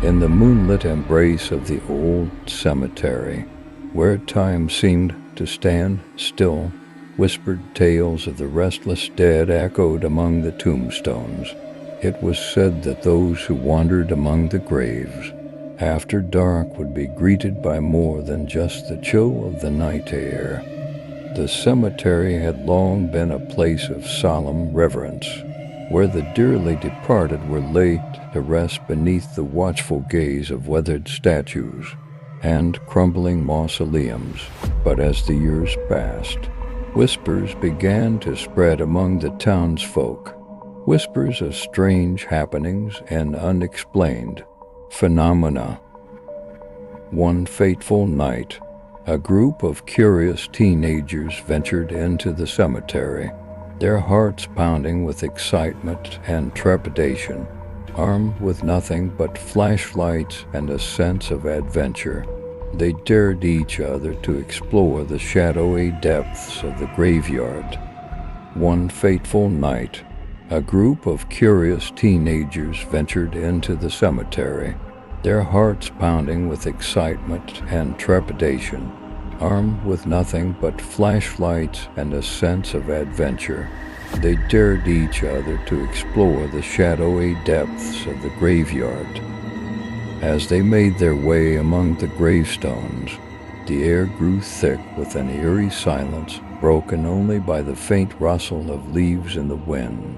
In the moonlit embrace of the old cemetery, where time seemed to stand still, whispered tales of the restless dead echoed among the tombstones. It was said that those who wandered among the graves after dark would be greeted by more than just the chill of the night air. The cemetery had long been a place of solemn reverence, where the dearly departed were laid to rest beneath the watchful gaze of weathered statues and crumbling mausoleums. But as the years passed, whispers began to spread among the townsfolk, whispers of strange happenings and unexplained phenomena. One fateful night, a group of curious teenagers ventured into the cemetery, their hearts pounding with excitement and trepidation. Armed with nothing but flashlights and a sense of adventure, they dared each other to explore the shadowy depths of the graveyard. One fateful night, a group of curious teenagers ventured into the cemetery, their hearts pounding with excitement and trepidation. Armed with nothing but flashlights and a sense of adventure, they dared each other to explore the shadowy depths of the graveyard. As they made their way among the gravestones, the air grew thick with an eerie silence broken only by the faint rustle of leaves in the wind.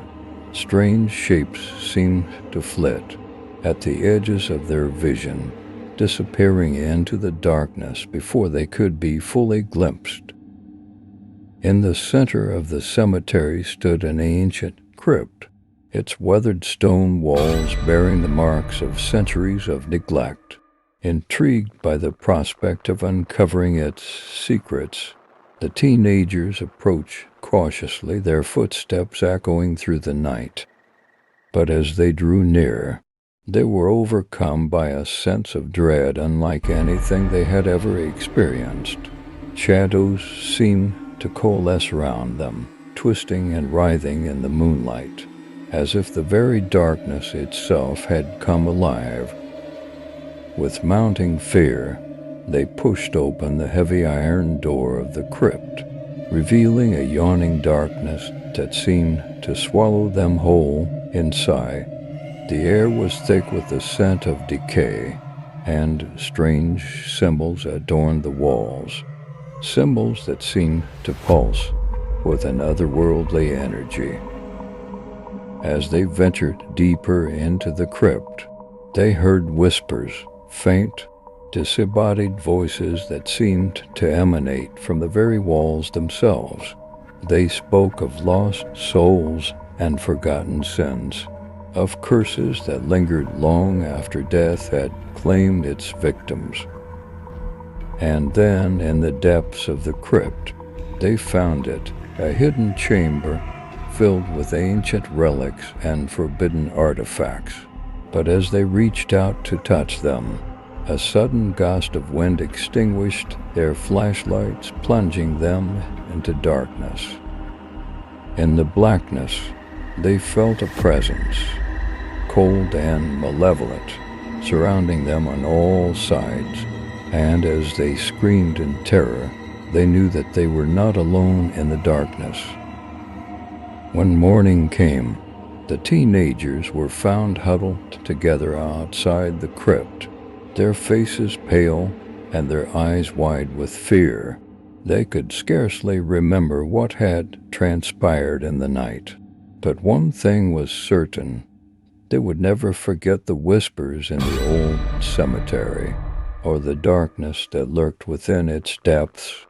Strange shapes seemed to flit at the edges of their vision, disappearing into the darkness before they could be fully glimpsed. In the center of the cemetery stood an ancient crypt, its weathered stone walls bearing the marks of centuries of neglect. Intrigued by the prospect of uncovering its secrets, the teenagers approached cautiously, their footsteps echoing through the night. But as they drew near, they were overcome by a sense of dread unlike anything they had ever experienced. Shadows seemed to coalesce around them, twisting and writhing in the moonlight, as if the very darkness itself had come alive. With mounting fear, they pushed open the heavy iron door of the crypt, revealing a yawning darkness that seemed to swallow them whole inside. The air was thick with the scent of decay, and strange symbols adorned the walls, symbols that seemed to pulse with an otherworldly energy. As they ventured deeper into the crypt, they heard whispers, faint, disembodied voices that seemed to emanate from the very walls themselves. They spoke of lost souls and forgotten sins, of curses that lingered long after death had claimed its victims. And then, in the depths of the crypt, they found it, a hidden chamber filled with ancient relics and forbidden artifacts. But as they reached out to touch them, a sudden gust of wind extinguished their flashlights, plunging them into darkness. In the blackness, they felt a presence, cold and malevolent, surrounding them on all sides, and as they screamed in terror, they knew that they were not alone in the darkness. When morning came, the teenagers were found huddled together outside the crypt, their faces pale and their eyes wide with fear. They could scarcely remember what had transpired in the night. But one thing was certain: they would never forget the whispers in the old cemetery, or the darkness that lurked within its depths.